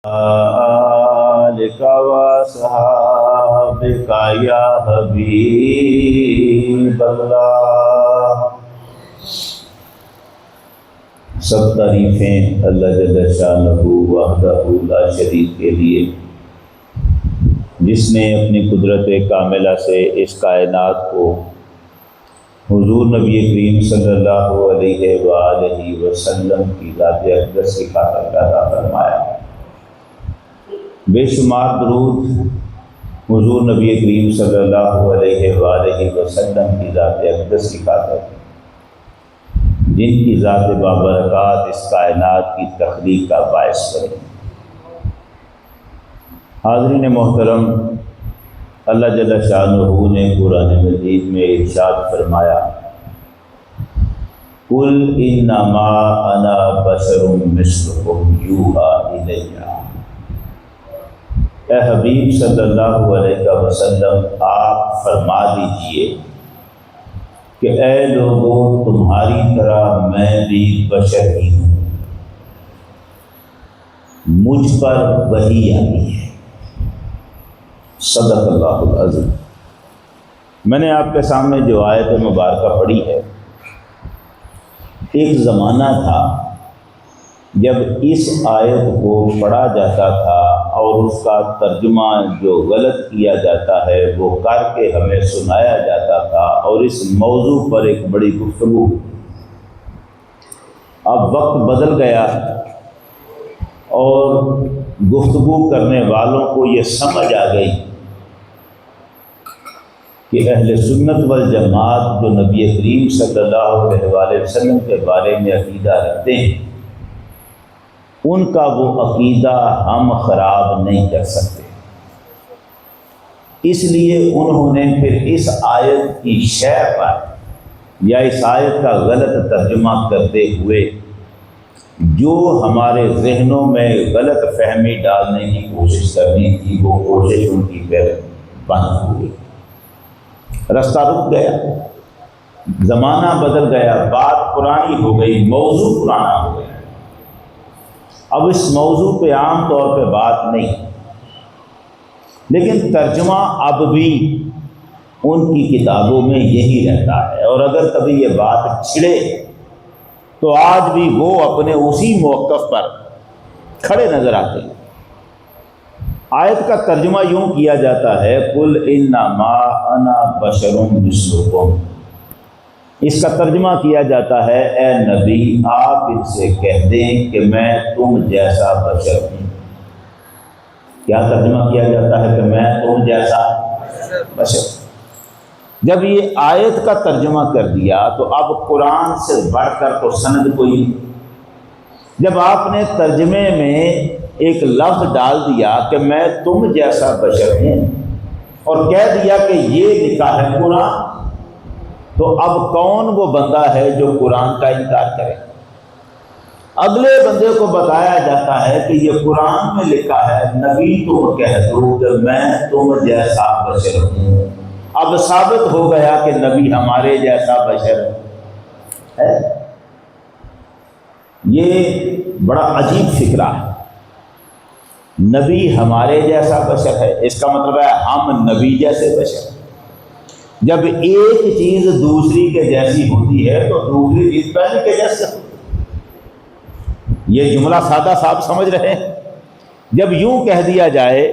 آلک وصحابک یا حبیب اللہ۔ سب تعریفیں اللہ جل شانہ وحدہ لا شریک کے لیے، جس نے اپنی قدرت کاملہ سے اس کائنات کو حضور نبی کریم صلی اللہ علیہ وآلہ وسلم کی ذات اقدس کی خاطر پیدا فرمایا۔ بے شمار درود حضور نبی کریم صلی اللہ علیہ وآلہ وسلم کی ذات اقدس کی خاطر، جن کی ذات بابرکات اس کائنات کی تخلیق کا باعث بنے۔ حاضرین محترم، اللہ جل شانہ نے قرآن مجید میں ارشاد فرمایا، قل انما انا بشر مثلکم یوحی الی۔ اے حبیب صلی اللہ علیہ وسلم، آپ فرما دیجئے کہ اے لوگوں، تمہاری طرح میں بھی بشر ہی ہوں، مجھ پر وحی آئی ہے۔ صدق اللہ العظیم۔ میں نے آپ کے سامنے جو آیت مبارکہ پڑھی ہے، ایک زمانہ تھا جب اس آیت کو پڑھا جاتا تھا اور اس کا ترجمہ جو غلط کیا جاتا ہے وہ کر کے ہمیں سنایا جاتا تھا، اور اس موضوع پر ایک بڑی گفتگو۔ اب وقت بدل گیا اور گفتگو کرنے والوں کو یہ سمجھ آ گئی کہ اہل سنت والجماعت جو نبی کریم صلی اللہ علیہ وآلہ وسلم کے بارے میں عقیدہ رکھتے ہیں، ان کا وہ عقیدہ ہم خراب نہیں کر سکتے۔ اس لیے انہوں نے پھر اس آیت کی شرح پر یا اس آیت کا غلط ترجمہ کرتے ہوئے جو ہمارے ذہنوں میں غلط فہمی ڈالنے کی کوشش کرنی تھی، وہ کوشش ان کی پھر بند ہوئی، رستہ رک گیا، زمانہ بدل گیا، بات پرانی ہو گئی، موضوع پرانا ہو گیا۔ اب اس موضوع پہ عام طور پہ بات نہیں، لیکن ترجمہ اب بھی ان کی کتابوں میں یہی رہتا ہے، اور اگر کبھی یہ بات چھڑے تو آج بھی وہ اپنے اسی موقف پر کھڑے نظر آتے ہیں۔ آیت کا ترجمہ یوں کیا جاتا ہے، قل انما انا بشر مثلکم۔ اس کا ترجمہ کیا جاتا ہے، اے نبی آپ ان سے کہہ دیں کہ میں تم جیسا بشر ہوں۔ کیا ترجمہ کیا جاتا ہے کہ میں تم جیسا بشر۔ جب یہ آیت کا ترجمہ کر دیا تو اب قرآن سے بڑھ کر تو سند کوئی نہیں۔ جب آپ نے ترجمے میں ایک لفظ ڈال دیا کہ میں تم جیسا بشر ہوں اور کہہ دیا کہ یہ لکھا ہے قرآن، تو اب کون وہ بندہ ہے جو قرآن کا انکار کرے؟ اگلے بندے کو بتایا جاتا ہے کہ یہ قرآن میں لکھا ہے، نبی تم کہہ دو کہ میں تم جیسا بشر ہوں۔ اب ثابت ہو گیا کہ نبی ہمارے جیسا بشر ہے۔ یہ بڑا عجیب فکرہ ہے، نبی ہمارے جیسا بشر ہے، اس کا مطلب ہے ہم نبی جیسے بشر ہیں۔ جب ایک چیز دوسری کے جیسی ہوتی ہے تو دوسری چیز پہلے کے جیسے ہوتی ہے۔ یہ جملہ سادہ صاحب سمجھ رہے ہیں؟ جب یوں کہہ دیا جائے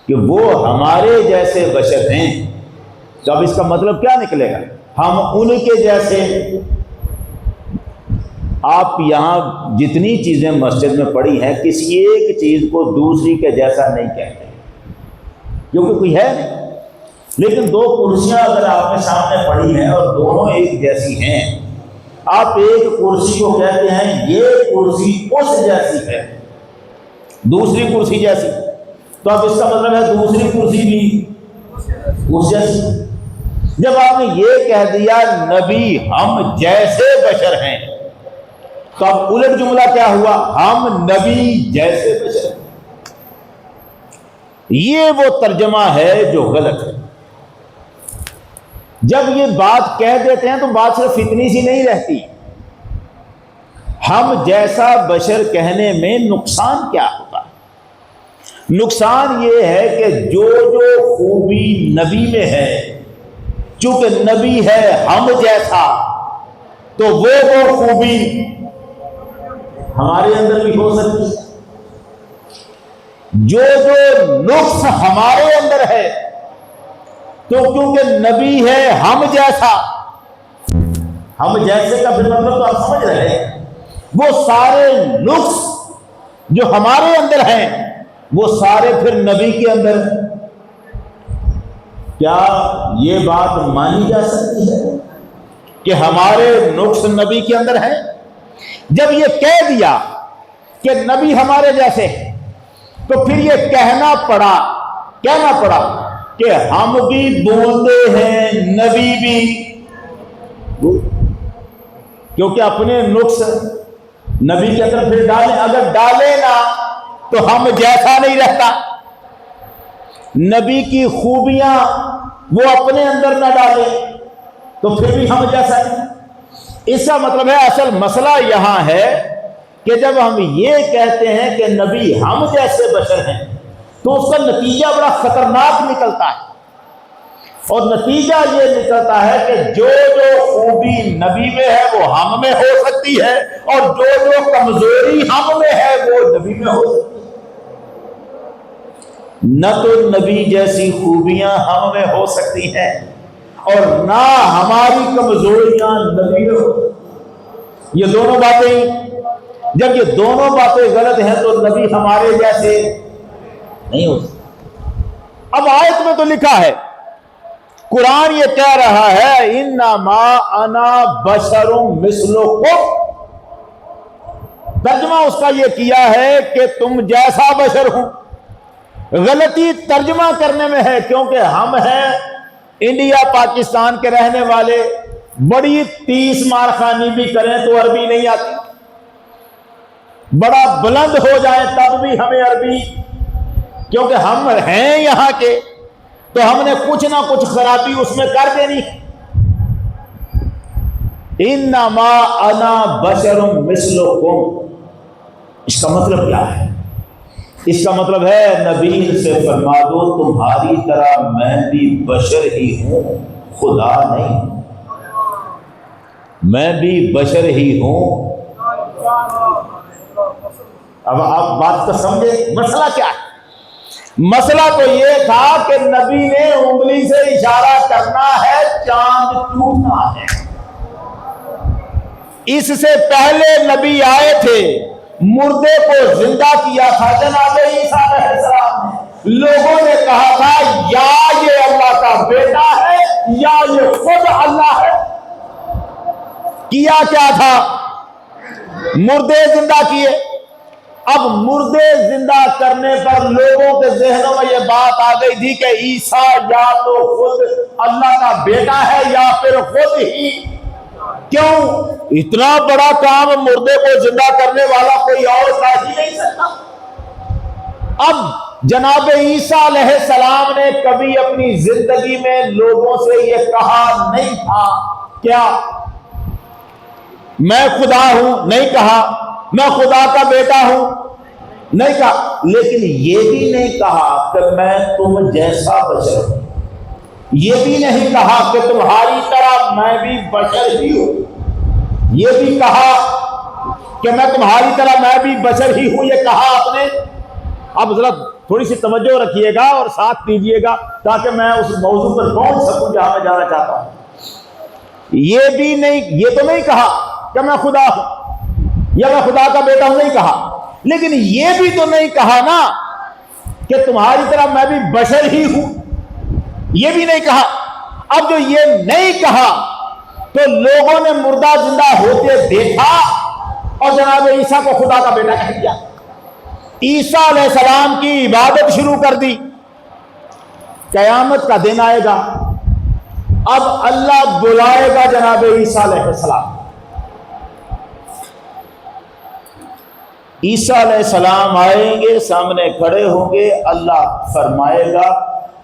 کہ وہ ہمارے جیسے بشر ہیں تو اب اس کا مطلب کیا نکلے گا؟ ہم ان کے جیسے۔ آپ یہاں جتنی چیزیں مسجد میں پڑھی ہیں، کسی ایک چیز کو دوسری کے جیسا نہیں کہتے کیونکہ کوئی ہے نہیں۔ لیکن دو کرسیاں اگر آپ نے سامنے پڑھی ہیں اور دونوں ایک جیسی ہیں، آپ ایک کرسی کو کہتے ہیں یہ کرسی اس جیسی ہے، دوسری کرسی جیسی، تو اب اس کا مطلب ہے دوسری کرسی بھی اس جیسی۔ جب آپ نے یہ کہہ دیا نبی ہم جیسے بشر ہیں، تو اب الٹ جملہ کیا ہوا؟ ہم نبی جیسے بشر ہیں۔ یہ وہ ترجمہ ہے جو غلط ہے۔ جب یہ بات کہہ دیتے ہیں تو بات صرف اتنی سی نہیں رہتی، ہم جیسا بشر کہنے میں نقصان کیا ہوتا ہے؟ نقصان یہ ہے کہ جو خوبی نبی میں ہے، چونکہ نبی ہے ہم جیسا، تو وہ خوبی ہمارے اندر بھی ہو سکتی ہے۔ جو نقص ہمارے اندر ہے، تو کیونکہ نبی ہے ہم جیسا، ہم جیسے کا پھر مطلب تو آپ سمجھ رہے ہیں، وہ سارے نقص جو ہمارے اندر ہیں وہ سارے پھر نبی کے اندر۔ کیا یہ بات مانی جا سکتی ہے کہ ہمارے نقص نبی کے اندر ہیں؟ جب یہ کہہ دیا کہ نبی ہمارے جیسے، تو پھر یہ کہنا پڑا کہ ہم بھی بولتے ہیں، نبی بھی، کیونکہ اپنے نقص نبی کے اندر پھر ڈالیں، اگر ڈالے نا تو ہم جیسا نہیں رہتا۔ نبی کی خوبیاں وہ اپنے اندر نہ ڈالے تو پھر بھی ہم جیسا نہیں۔ اس کا مطلب ہے اصل مسئلہ یہاں ہے کہ جب ہم یہ کہتے ہیں کہ نبی ہم جیسے بشر ہیں، تو اس کا نتیجہ بڑا خطرناک نکلتا ہے، اور نتیجہ یہ نکلتا ہے کہ جو خوبی نبی میں ہے وہ ہم میں ہو سکتی ہے، اور جو کمزوری ہم میں ہے وہ نبی میں ہو سکتی ہے۔ نہ تو نبی جیسی خوبیاں ہم میں ہو سکتی ہیں، اور نہ ہماری کمزوریاں نبی میں ہو سکتی۔ یہ دونوں باتیں، جب یہ دونوں باتیں غلط ہیں تو نبی ہمارے جیسے نہیں ہو سکتے۔ اب آیت میں تو لکھا ہے، قرآن یہ کہہ رہا ہے انما انا بشر مثلکم، ترجمہ اس کا یہ کیا ہے کہ تم جیسا بشر ہوں۔ غلطی ترجمہ کرنے میں ہے، کیونکہ ہم ہیں انڈیا پاکستان کے رہنے والے، بڑی 30 مارخانی بھی کریں تو عربی نہیں آتی، بڑا بلند ہو جائیں تب بھی ہمیں عربی، کیونکہ ہم ہیں یہاں کے، تو ہم نے کچھ نہ کچھ خرابی اس میں کر دینی۔ انما انا بشر مثلکم، اس کا مطلب کیا ہے؟ اس کا مطلب ہے نبی سے فرما دو تمہاری طرح میں بھی بشر ہی ہوں، خدا نہیں، میں بھی بشر ہی ہوں۔ اب آپ بات کو سمجھے مسئلہ کیا ہے؟ مسئلہ تو یہ تھا کہ نبی نے انگلی سے اشارہ کرنا ہے، چاند ٹوٹنا ہے۔ اس سے پہلے نبی آئے تھے، مردے کو زندہ کیا تھا جناب عیسیٰ علیہ السلام نے، لوگوں نے کہا تھا یا یہ اللہ کا بیٹا ہے یا یہ خود اللہ ہے۔ کیا کیا تھا؟ مردے زندہ کیے۔ اب مردے زندہ کرنے پر لوگوں کے ذہنوں میں یہ بات آ گئی تھی کہ عیسیٰ یا تو خود اللہ کا بیٹا ہے یا پھر خود ہی، کیوں اتنا بڑا کام مردے کو زندہ کرنے والا کوئی اور کر ہی نہیں سکتا۔ اب جناب عیسیٰ علیہ السلام نے کبھی اپنی زندگی میں لوگوں سے یہ کہا نہیں تھا کیا میں خدا ہوں، نہیں کہا میں خدا کا بیٹا ہوں، نہیں کہا، لیکن یہ بھی نہیں کہا کہ میں تم جیسا بشر ہوں، یہ بھی نہیں کہا کہ تمہاری طرح میں بھی بشر ہی ہوں، یہ بھی کہا کہ میں تمہاری طرح میں بھی بشر ہی ہوں، یہ کہا آپ نے۔ اب ذرا تھوڑی سی توجہ رکھیے گا اور ساتھ دیجیے گا تاکہ میں اس موضوع پر پہنچ سکوں جہاں میں جانا چاہتا ہوں۔ یہ بھی نہیں، یہ تو نہیں کہا کہ میں خدا ہوں یا میں خدا کا بیٹا ہوں، نہیں کہا، لیکن یہ بھی تو نہیں کہا نا کہ تمہاری طرح میں بھی بشر ہی ہوں، یہ بھی نہیں کہا۔ اب جو یہ نہیں کہا تو لوگوں نے مردہ زندہ ہوتے دیکھا اور جناب عیسیٰ کو خدا کا بیٹا کہہ دیا، عیسیٰ علیہ السلام کی عبادت شروع کر دی۔ قیامت کا دن آئے گا، اب اللہ بلائے گا جناب عیسیٰ علیہ السلام، عیسیٰ علیہ السلام آئیں گے، سامنے کھڑے ہوں گے، اللہ فرمائے گا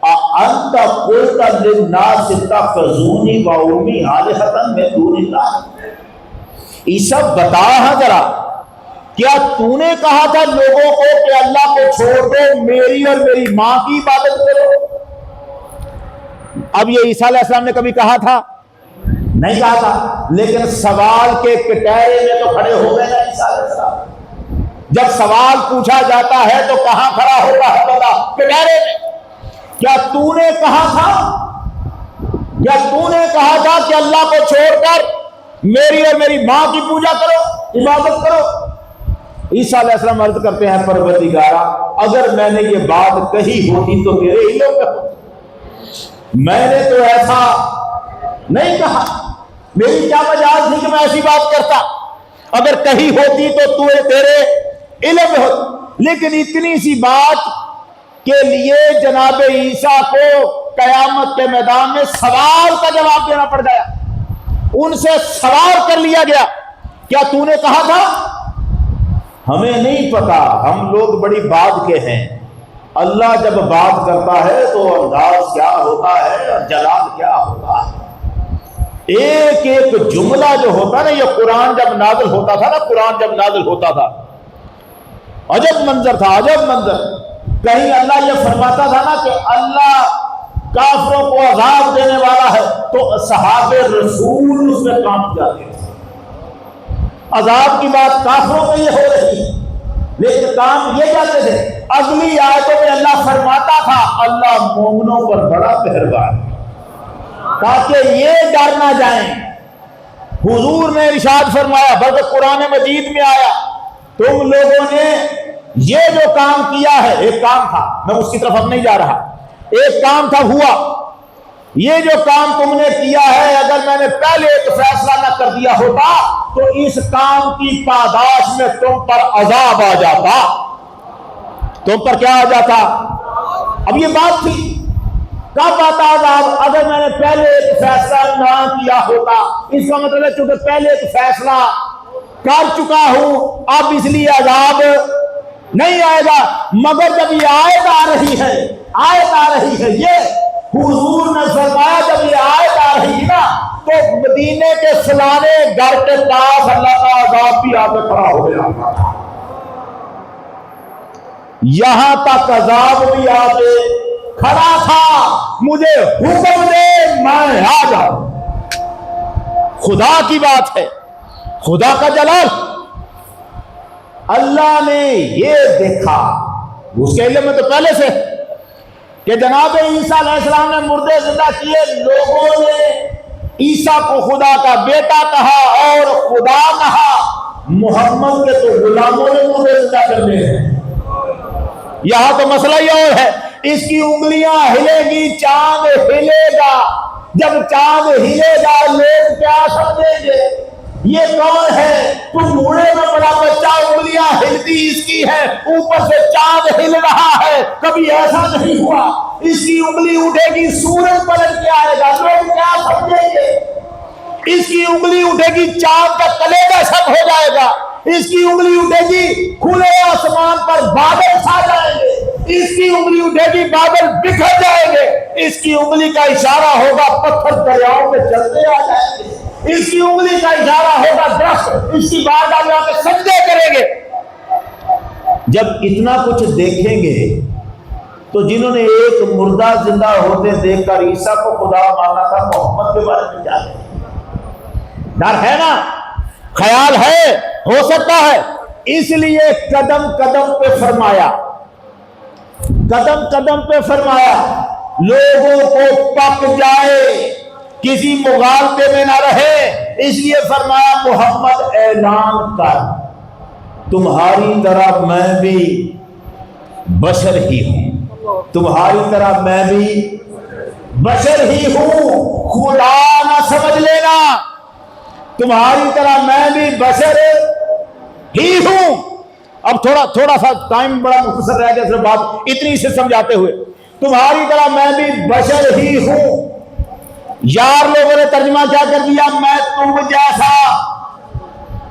اَأَنْتَ قُلْتَ لِلنَّاسِ اتَّخِذُونِي وَأُمِّيَ آلِهَةً مِن دُونِ اللَّهِ، عیسیٰ بتا ہاں ذرا کیا تو نے کہا تھا لوگوں کو کہ اللہ کو چھوڑ دو، میری اور میری ماں کی عبادت کرو؟ اب یہ عیسیٰ علیہ السلام نے کبھی کہا تھا؟ نہیں کہا تھا، لیکن سوال کے کٹہرے میں تو کھڑے ہو گئے نا عیسیٰ علیہ السلام۔ جب سوال پوچھا جاتا ہے تو کہاں کھڑا ہوگا بندہ؟ کٹہرے میں۔ کیا تو نے کہا تھا، کیا تو نے کہا تھا کہ اللہ کو چھوڑ کر میری اور میری ماں کی پوجا کرو، عبادت کرو؟ عیسیٰ علیہ السلام عرض کرتے ہیں پروردگارا اگر میں نے یہ بات کہی ہوتی تو تیرے علم میں ہوتی، میں نے تو ایسا نہیں کہا، میری کیا مجال تھی کہ میں ایسی بات کرتا؟ اگر کہی ہوتی تو تیرے علم میں ہوتی۔ لیکن اتنی سی بات کے لیے جناب عیسیٰ کو قیامت کے میدان میں سوال کا جواب دینا پڑ گیا، ان سے سوال کر لیا گیا، کیا تو نے کہا تھا؟ ہمیں نہیں پتا، ہم لوگ بڑی بات کے ہیں، اللہ جب بات کرتا ہے تو انداز کیا ہوتا ہے اور جلال کیا ہوتا ہے۔ ایک ایک جملہ جو ہوتا نا، یہ قرآن جب نازل ہوتا تھا نا، قرآن جب نازل ہوتا تھا عجب منظر تھا، عجب منظر۔ کہیں اللہ یہ فرماتا تھا نا کہ اللہ کافروں کو عذاب دینے والا ہے تو صحاب رسول اس میں کام جاتے تھے۔ عذاب کی بات کافروں پہ یہ ہو رہی ہے، لیکن کام یہ جاتے تھے۔ اگلی آیتوں میں اللہ فرماتا تھا اللہ مومنوں پر بڑا مہربان ہے، تاکہ یہ ڈر نہ جائیں۔ حضور نے ارشاد فرمایا، بلکہ قرآن مجید میں آیا، تم لوگوں نے یہ جو کام کیا ہے، ایک کام تھا، میں اس کی طرف اب نہیں جا رہا، ایک کام تھا ہوا، یہ جو کام تم نے کیا ہے اگر میں نے پہلے ایک فیصلہ نہ کر دیا ہوتا تو اس کام کی پاداش میں تم پر عذاب آ جاتا۔ تم پر کیا آ جاتا؟ اب یہ بات تھی، کب آتا عذاب؟ اگر میں نے پہلے ایک فیصلہ نہ کیا ہوتا۔ اس کا مطلب ہے چونکہ پہلے ایک فیصلہ کر چکا ہوں، اب اس لیے عذاب نہیں آئے گا۔ مگر جب یہ آیت آ رہی ہے، آیت آ رہی ہے، یہ حضور نے فرمایا جب یہ آیت آ رہی ہے نا تو مدینے کے فلانے گھر کے پاس اللہ کا عذاب بھی آ کے کھڑا ہو گیا، یہاں تک عذاب بھی آ کے کھڑا تھا، مجھے حکم دے میں آ جاؤں۔ خدا کی بات ہے، خدا کا جلال۔ اللہ نے یہ دیکھا، اس کے علم میں تو پہلے سے کہ جناب عیسیٰ علیہ السلام نے مردے زندہ کیے، لوگوں نے عیسیٰ کو خدا کا بیٹا کہا اور خدا کہا، محمد کے تو غلاموں نے مردے زندہ کرنے ہیں۔ یہاں تو مسئلہ یہ اور ہے، اس کی انگلیاں ہلے گی، چاند ہلے گا، جب چاند ہلے گا لوگ کیا سمجھیں گے یہ کون ہے؟ تو موڑے میں بڑا بچہ، انگلیاں ہلتی اس کی ہے، اوپر سے چاند ہل رہا ہے، کبھی ایسا نہیں ہوا۔ اس کی انگلی اٹھے گی سورج پلٹ کے آئے گا، لوگ کیا سمجھیں گے؟ اس کی انگلی اٹھے گی چاند کا کلیجہ سب ہو جائے گا، اس کی انگلی اٹھے گی کھلے آسمان پر بادل چھا جائیں گے، اس کی انگلی اٹھے گی بادل بکھر جائیں گے، اس کی انگلی کا اشارہ ہوگا پتھر دریاؤں میں چلتے آ جائیں گے، اس کی انگلی کا اشارہ ہوگا درخت اس کی بارگاہ میں آ کے سجدے کریں گے۔ جب اتنا کچھ دیکھیں گے تو جنہوں نے ایک مردہ زندہ ہوتے دیکھ کر عیسیٰ کو خدا مانا تھا، محمد کے بارے میں کیا ہے؟ ڈر ہے نا، خیال ہے، ہو سکتا ہے۔ اس لیے قدم قدم پہ فرمایا، قدم قدم پہ فرمایا لوگوں کو پک جائے، کسی مغالطے میں نہ رہے، اس لیے فرمایا محمد اعلان کر تمہاری طرح میں بھی بشر ہی ہوں، تمہاری طرح میں بھی بشر ہی ہوں، خدا نہ سمجھ لینا، تمہاری طرح میں بھی بشر ہی ہوں۔ اب تھوڑا سا ٹائم بڑا مختصر رہ گیا، صرف بات اتنی سے سمجھاتے ہوئے، تمہاری طرح میں بھی بشر ہی ہوں۔ یار لوگوں نے ترجمہ کیا کر دیا؟ میں تم جیسا۔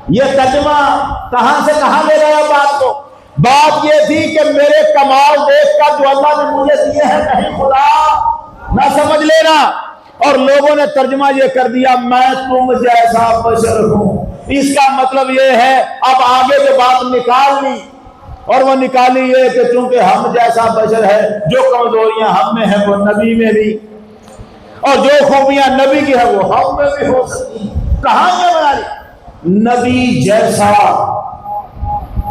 یہ ترجمہ کہاں سے کہاں لے رہے ہو بات کو؟ بات یہ تھی کہ میرے کمال دیکھ کر جو اللہ نے مجھے دیے ہیں کہیں خدا نہ سمجھ لینا، اور لوگوں نے ترجمہ یہ کر دیا میں تم جیسا بشر ہوں. اس کا مطلب یہ ہے اب آگے جو بات نکال لی، اور وہ نکالی یہ کہ چونکہ ہم جیسا بشر ہے، جو کمزوریاں ہم میں ہیں وہ نبی میں بھی، اور جو خوبیاں نبی کی ہیں وہ ہم میں بھی ہو سکتی. کہاں یہ بنا لی نبی جیسا،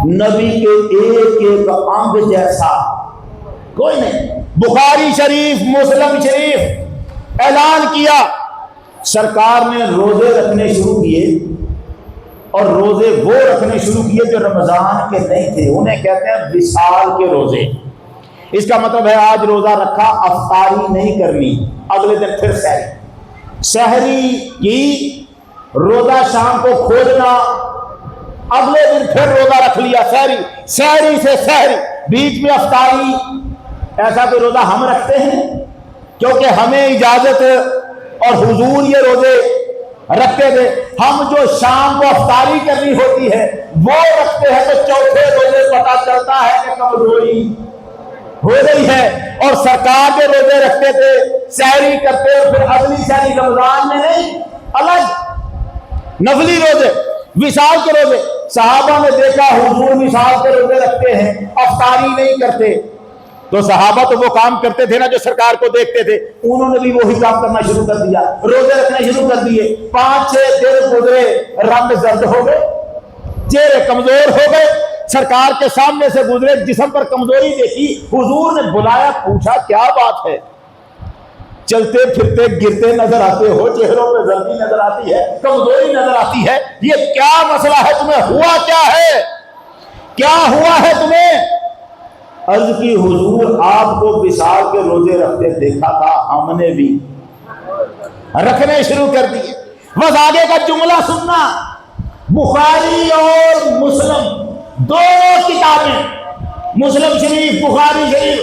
نبی کے ایک ایک انگ جیسا کوئی نہیں. بخاری شریف مسلم شریف اعلان کیا، سرکار نے روزے رکھنے شروع کیے، اور روزے وہ رکھنے شروع کیے جو رمضان کے نہیں تھے، انہیں کہتے ہیں وصال کے روزے. اس کا مطلب ہے آج روزہ رکھا، افطاری نہیں کرنی، اگلے دن پھر سحری، سحری کی روزہ شام کو کھولنا، اگلے دن پھر روزہ رکھ لیا، سحری، سحری سے سحری، بیچ میں افطاری. ایسا کوئی روزہ ہم رکھتے ہیں؟ کیونکہ ہمیں اجازت اور حضور یہ روزے رکھتے تھے. ہم جو شام کو افطاری کرنی ہوتی ہے وہ رکھتے ہیں، تو چوتھے روزے پتہ چلتا ہے کہ کمزوری ہو رہی ہے. اور سرکار کے روزے رکھتے تھے، سحری کرتے، اور پھر اگلی سحری رمضان میں نہیں، الگ نفلی روزے، وصال کے روزے. صحابہ نے دیکھا حضور وصال کے روزے رکھتے ہیں، افطاری نہیں کرتے، تو صحابہ تو وہ کام کرتے تھے نا جو سرکار کو دیکھتے تھے، انہوں نے بھی وہی کام کرنا شروع کر دیا، روزے رکھنا شروع کر دیے. 5-6 دن گزرے، رنگ زرد ہو گئے، چہرے کمزور ہو گئے، سرکار کے سامنے سے گزرے، جسم پر کمزوری دیکھی، حضور نے بلایا، پوچھا کیا بات ہے؟ چلتے پھرتے گرتے نظر آتے ہو، چہروں پہ زردی نظر آتی ہے، کمزوری نظر آتی ہے، یہ کیا مسئلہ ہے؟ تمہیں ہوا کیا ہے؟ کیا ہوا ہے تمہیں؟ عرض کی حضور آپ کو وصال کے روزے رکھتے دیکھا تھا، ہم نے بھی رکھنے شروع کر دیے. بس آگے کا جملہ سننا. بخاری اور مسلم دو کتابیں، مسلم شریف بخاری شریف،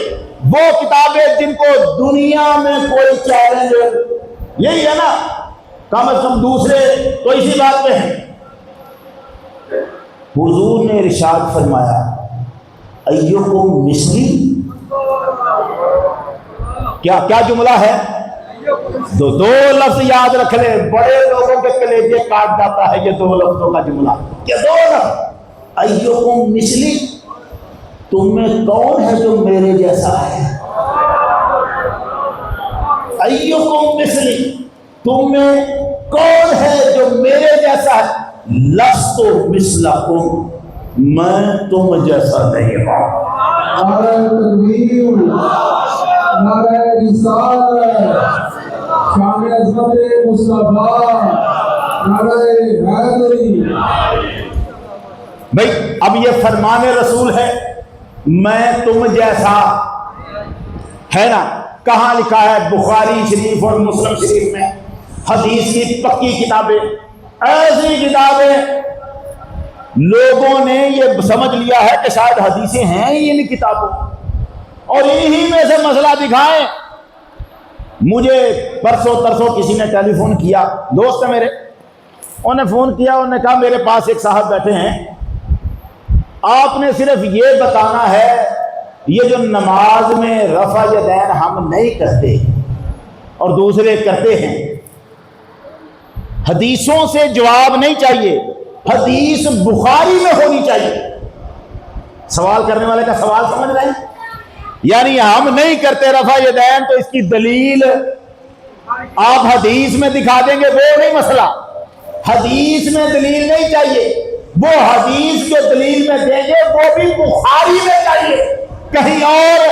وہ کتابیں جن کو دنیا میں کوئی چیلنج، یہی ہے نا، کم از کم دوسرے تو اسی بات پہ ہیں. حضور نے ارشاد فرمایا ایوکم مثلی، کیا جملہ ہے؟ دو لفظ یاد رکھ لے، بڑے لوگوں کے کلیجے کاٹ جاتا ہے یہ دو لفظوں کا جملہ. کیا دو لفظ؟ ایوکم مثلی، تم میں کون ہے جو میرے جیسا ہے؟ ایوکم مثلی، تم میں کون ہے جو میرے جیسا ہے؟ لست مثلکم، میں تم جیسا نہیں ہوں. نعرہ تکبیر، نعرہ رسالت، شان عظمت مصطفیٰ، نعرہ حیدری. بھئی اب یہ فرمان رسول ہے، میں تم جیسا ہے نا. کہاں لکھا ہے؟ بخاری شریف اور مسلم شریف میں. حدیث کی پکی کتابیں، ایسی کتابیں لوگوں نے یہ سمجھ لیا ہے کہ شاید حدیثیں ہیں ہی ان کتابوں، اور انہی میں سے مسئلہ دکھائیں. مجھے پرسوں ترسوں کسی نے ٹیلی فون کیا، دوست ہے میرے، انہوں نے فون کیا، انہوں نے کہا میرے پاس ایک صاحب بیٹھے ہیں، آپ نے صرف یہ بتانا ہے یہ جو نماز میں رفع یدین ہم نہیں کرتے اور دوسرے کرتے ہیں، حدیثوں سے جواب نہیں چاہیے، حدیث بخاری میں ہونی چاہیے. سوال کرنے والے کا سوال سمجھ رہے ہیں؟ یعنی ہم نہیں کرتے رفع یدین تو اس کی دلیل آپ حدیث میں دکھا دیں گے، وہ نہیں مسئلہ. حدیث میں دلیل نہیں چاہیے، وہ حدیث جو دلیل میں دیں گے وہ بھی بخاری میں چاہیے، کہیں اور.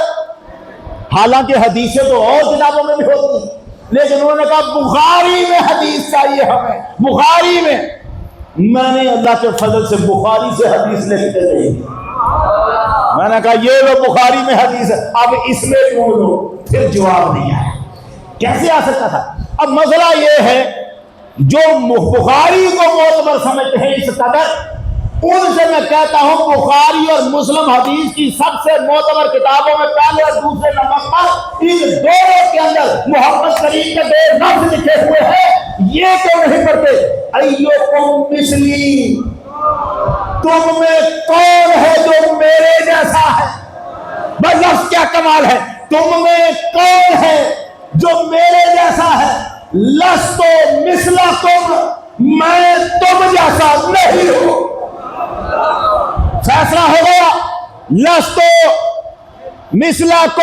حالانکہ حدیثیں تو اور کتابوں میں بھی ہوتی ہیں، لیکن انہوں نے کہا بخاری میں حدیث چاہیے ہمیں، بخاری میں. میں نے اللہ کے فضل سے بخاری سے حدیث لکھتے رہی، میں نے کہا یہ لو بخاری میں حدیث ہے، اب اس میں ڈھونڈ لو. پھر جواب نہیں آیا. کیسے آ سکتا تھا؟ اب مسئلہ یہ ہے جو بخاری کو معتبر سمجھتے ہیں اس قدر، ان سے میں کہتا ہوں بخاری اور مسلم حدیث کی سب سے معتبر کتابوں میں پہلے اور دوسرے نمبر پر ان دونوں کے اندر محمد کریم کے دو لفظ لکھے ہوئے ہیں. یہ کیوں نہیں پڑھتے؟ ایوکم مثلی، تم میں کون ہے جو میرے جیسا ہے؟ بس لفظ کیا کمال ہے، تم میں کون ہے جو میرے جیسا ہے؟ لستو مثلکم، میں تم جیسا نہیں ہوں. فیصلہ ہو گیا. لستو مثلکم